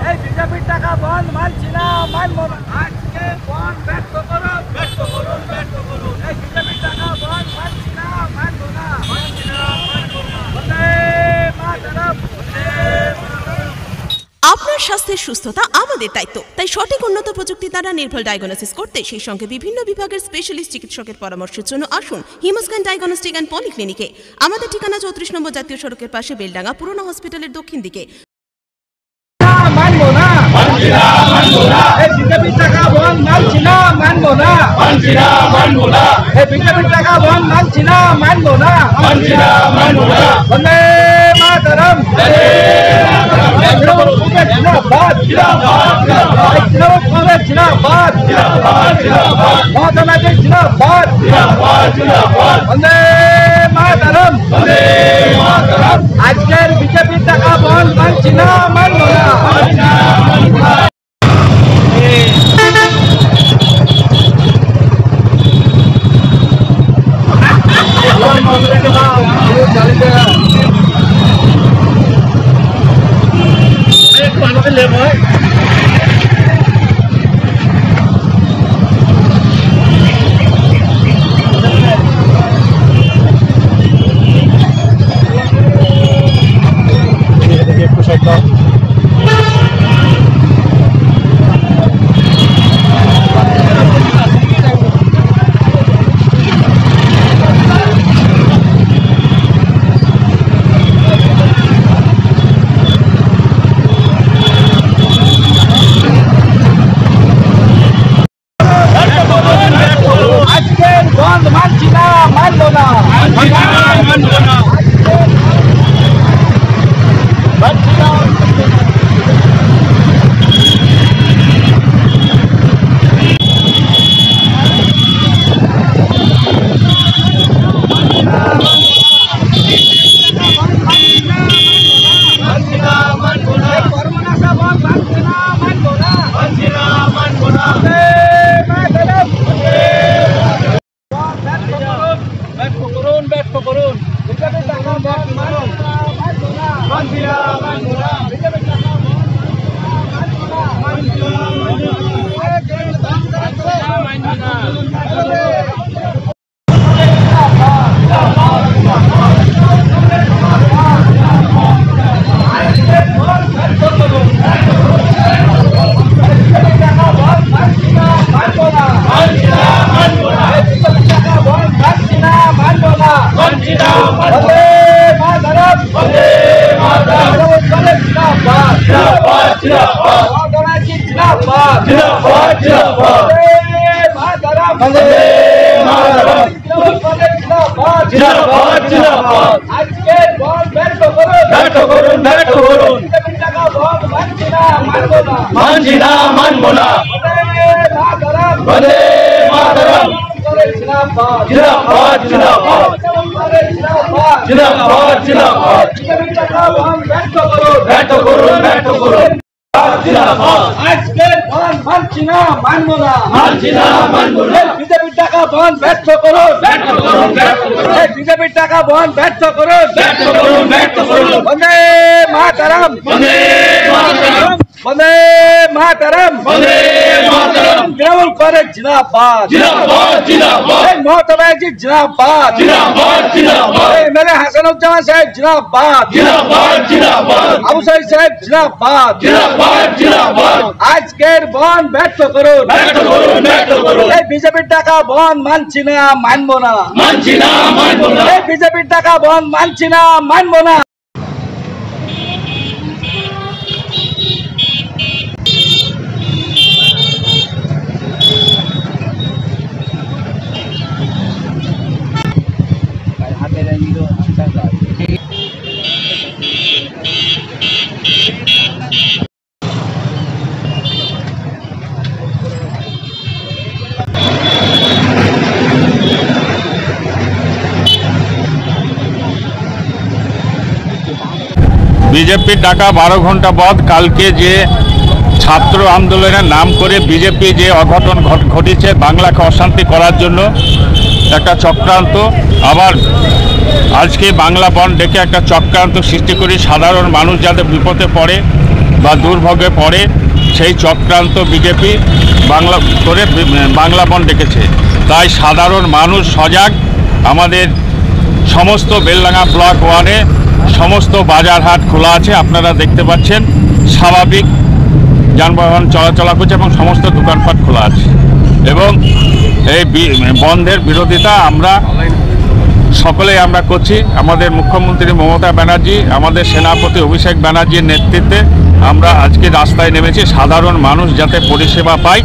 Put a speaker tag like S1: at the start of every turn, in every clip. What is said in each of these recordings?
S1: এই বিজেপির টাকা বন্ধ মানছি না, মানবো না। আজকে বন্ধ ব্যর্থ করুন, ব্যর্থ করুন, ব্যর্থ করুন। এই বিজেপির টাকা বন্ধ মানছি না, মানবো না, মানছি না, মানবো না। বন্দে মাতরম, বন্দে মাতরম।
S2: আপনার স্বাস্থ্যের সুস্থতা আমাদের দায়িত্ব, তাই সঠিক উন্নত প্রযুক্তি দ্বারা নির্ভুল ডায়াগনোসিস করতে সেই সঙ্গে বিভিন্ন বিভাগের স্পেশালিস্ট চিকিৎসকের পরামর্শের জন্য আসুন হিমোস্ক্যান ডায়াগনস্টিক অ্যান্ড পলিক্লিনিকে। আমাদের ঠিকানা 34 নম্বর জাতীয় সড়কের পাশে, বেলডাঙ্গা পুরনো হসপিটালের দক্ষিণ দিকে।
S1: মানবো না, মানছি না, মানবো না। এই বিজেপির টাকা বন্ধ মানছি না, মানবো না, মানছি না, মানবো না। এই বিজেপির টাকা বন্ধ মানছি না, মানবো না, মানছি না, মানবো না। বন্দে মাতরম, বন্দে মাতরম। জিন্দাবাদ, জিন্দাবাদ, জিন্দাবাদ। জিন্দাবাদ, জিন্দাবাদ, জিন্দাবাদ। মমতা ব্যানার্জি জিন্দাবাদ, জিন্দাবাদ, জিন্দাবাদ। বন্দে মাতরম, বন্দে মাতরম। আজকের বিজেপির টাকা বন্ধ মানছি না, মানবো না, মানছি না, মানবো না। বিজেপির টাকা বন্ধ ব্যর্থ করুন, বিজেপির টাকা বন্ধ ব্যর্থ করুন, ব্যর্থ করুন। বন্দে মাতরম, বন্দে মাতরম, বন্দে মাতরম, বন্দে মাতরম। তৃণমূল কংগ্রেস জিন্দাবাদ, জিন্দাবাদ, জিন্দাবাদ। মমতা ব্যানার্জি জিন্দাবাদ, জিন্দাবাদ, জিন্দাবাদ। এমএলএ হাসানুজ্জামান সাহেব জিন্দাবাদ, জিন্দাবাদ, জিন্দাবাদ। আবু সাইদ সাহেব জিন্দাবাদ, জিন্দাবাদ, জিন্দাবাদ। আজকের বন্ধ ব্যর্থ করুন, ব্যর্থ করুন, ব্যর্থ করুন। এই বিজেপির টাকা বন্ধ মানছি না, মানবো না, মানছি না, মানবো না। এই বিজেপির টাকা বন্ধ মানছি না, মানবো না।
S3: বিজেপির ডাকা 12 ঘন্টা বন্ধ। কালকে যে ছাত্র আন্দোলনের নাম করে বিজেপি যে অঘটন ঘটিছে বাংলাকে অশান্তি করার জন্য একটা চক্রান্ত, আবার আজকে বাংলা বন ডেকে একটা চক্রান্ত সৃষ্টি করে সাধারণ মানুষ যাতে বিপদে পড়ে বা দুর্ভোগে পড়ে সেই চক্রান্ত বিজেপি বাংলা বন ডেকেছে। তাই সাধারণ মানুষ সজাগ। আমাদের সমস্ত বেলডাঙ্গা ব্লক 1-এ সমস্ত বাজার হাট খোলা আছে, আপনারা দেখতে পাচ্ছেন, স্বাভাবিক যানবাহন চলাচল করছে এবং সমস্ত দোকানপাট খোলা আছে। এবং এই বন্ধের বিরোধিতা আমরা সকলেই আমরা করছি। আমাদের মুখ্যমন্ত্রী মমতা ব্যানার্জি, আমাদের সেনাপতি অভিষেক ব্যানার্জির নেতৃত্বে আমরা আজকে রাস্তায় নেমেছি সাধারণ মানুষ যাতে পরিষেবা পায়,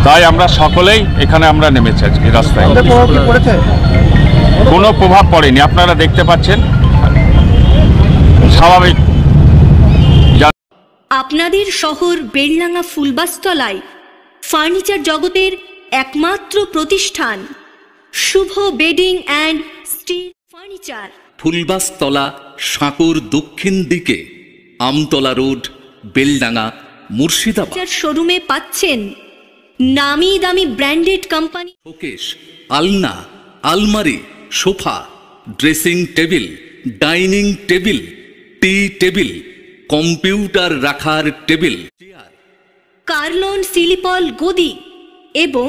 S3: তাই আমরা সকলেই এখানে আমরা নেমেছি আজকে রাস্তায়। কোনো প্রভাব পড়েনি, আপনারা দেখতে পাচ্ছেন স্বাভাবিক।
S4: আপনাদের শহর বেলডাঙ্গা ফুলবাসতলায় ফার্নিচার জগতের একমাত্র প্রতিষ্ঠান শুভ বেডিং অ্যান্ড স্টিল ফার্নিচার,
S5: ফুলবাসতলা, সাঁকুর দক্ষিণ দিকে, আমতলা রোড, বেলডাঙ্গা, মুর্শিদাবাদ।
S4: শোরুমে পাচ্ছেন নামি দামি ব্র্যান্ডেড কোম্পানি
S5: শোকেস, আলনা, আলমারি, sofa, dressing table, dining table, tea table, computer রাখার টেবিল, চেয়ার,
S4: কার্লন সিলিপল গদি এবং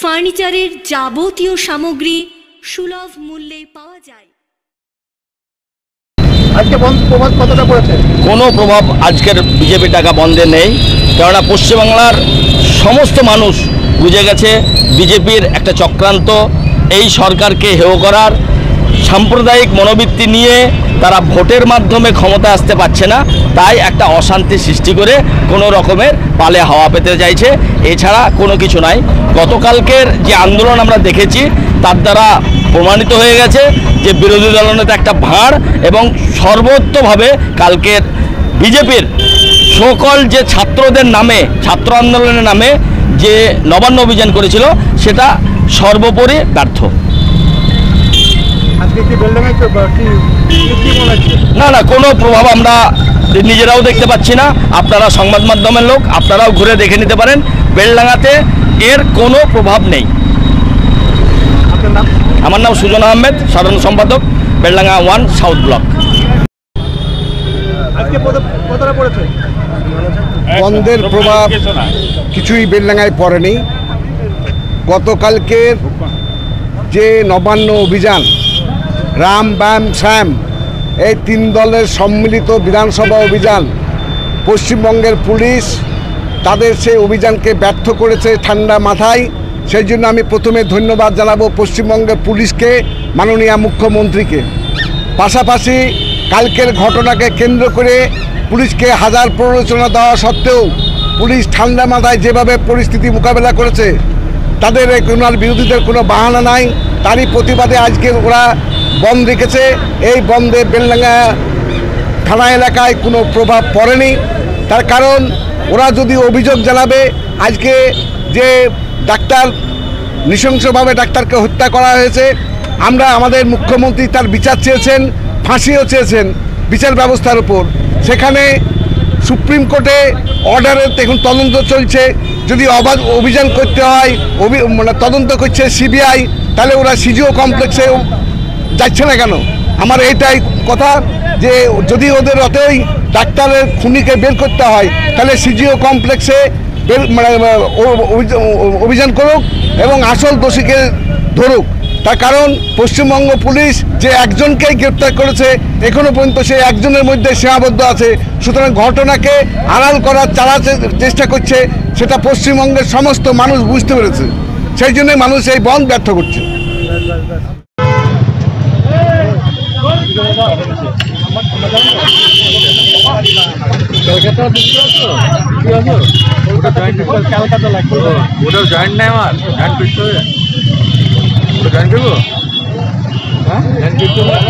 S4: ফার্নিচারের যাবতীয় সামগ্রী সুলভ মূল্যে পাওয়া যায়।
S1: আজকে বন্ধ প্রভাব কতটা পড়েছে?
S6: কোনো প্রভাব আজকের বিজেপি টাকা বন্ধে নেই, কেননা পশ্চিমবাংলার সমস্ত মানুষ বুঝে গেছে বিজেপির একটা চক্রান্ত এই সরকারকে হেয় করার। সাম্প্রদায়িক মনোবৃত্তি নিয়ে তারা ভোটের মাধ্যমে ক্ষমতা আসতে পারছে না, তাই একটা অশান্তি সৃষ্টি করে কোনো রকমের পালে হাওয়া পেতে চাইছে, এছাড়া কোনো কিছু নাই। গতকালকের যে আন্দোলন আমরা দেখেছি তার দ্বারা প্রমাণিত হয়ে গেছে যে বিরোধী দলনেতা একটা ভাঁড়, এবং সর্বোচ্চভাবে কালকের বিজেপির সকল যে ছাত্রদের নামে, ছাত্র আন্দোলনের নামে যে নবান্ন অভিযান করেছিল সেটা সর্বোপরি ব্যর্থ। না না, কোনো প্রভাব আমরা নিজেরাও দেখতে পাচ্ছি না। আপনারা সংবাদ মাধ্যমের লোক, আপনারাও ঘুরে দেখে নিতে পারেন, বেলডাঙ্গাতে এর কোনো প্রভাব নেই। আমার নাম সুজন আহমেদ, সাধারণ সম্পাদক, বেলডাঙ্গা 1 সাউথ ব্লক।
S7: বন্ধের প্রভাব কিছুই বেলডাঙ্গায় পড়েনি। গতকালকের যে নবান্ন অভিযান, রাম বাম শ্যাম, এই 3 দলের সম্মিলিত বিধানসভা অভিযান, পশ্চিমবঙ্গের পুলিশ তাদের সেই অভিযানকে ব্যর্থ করেছে ঠান্ডা মাথায়। সেই জন্য আমি প্রথমে ধন্যবাদ জানাবো পশ্চিমবঙ্গের পুলিশকে, মাননীয় মুখ্যমন্ত্রীকে। পাশাপাশি কালকের ঘটনাকে কেন্দ্র করে পুলিশকে হাজার প্ররোচনা দেওয়া সত্ত্বেও পুলিশ ঠান্ডা মাথায় যেভাবে পরিস্থিতি মোকাবেলা করেছে, তাদের কোনো বিরোধীদের কোনো বাহানা নাই। তারই প্রতিবাদে আজকে ওরা বন্ধ রেখেছে। এই বন্ধে বেলডাঙ্গা থানা এলাকায় কোনো প্রভাব পড়েনি। তার কারণ ওরা যদি অভিযোগ জানাবে, আজকে যে ডাক্তার নৃশংসভাবে ডাক্তারকে হত্যা করা হয়েছে, আমরা আমাদের মুখ্যমন্ত্রী তার বিচার চেয়েছেন, ফাঁসিও চেয়েছেন বিচার ব্যবস্থার উপর। সেখানে সুপ্রিম কোর্টে অর্ডারে এখন তদন্ত চলছে। যদি অভিযান করতে হয়, মানে তদন্ত করছে সিবিআই, তাহলে ওরা সিজিও কমপ্লেক্সে যাচ্ছে না কেন? আমার এইটাই কথা যে যদি ওদের অতই ডাক্তারের খুনিকে বের করতে হয়, তাহলে সিজিও কমপ্লেক্সে অভিযান করুক এবং আসল দোষীকে ধরুক। তার কারণ পশ্চিমবঙ্গ পুলিশ যে একজনকেই গ্রেপ্তার করেছে, এখনো পর্যন্ত সেই একজনের মধ্যে সীমাবদ্ধ আছে। সুতরাং ঘটনাকে আড়াল করার চেষ্টা করছে, সেটা পশ্চিমবঙ্গের সমস্ত মানুষ বুঝতে পেরেছে। সেই জন্যই মানুষ এই বন্ধ ব্যর্থ করছে।
S1: ওটা জয়েন্ট নেই, আমার জয়েন্ট করতে হবে, ওটা জয়েন্ট করবো, হ্যাঁ জয়েন্ট করতে হবে।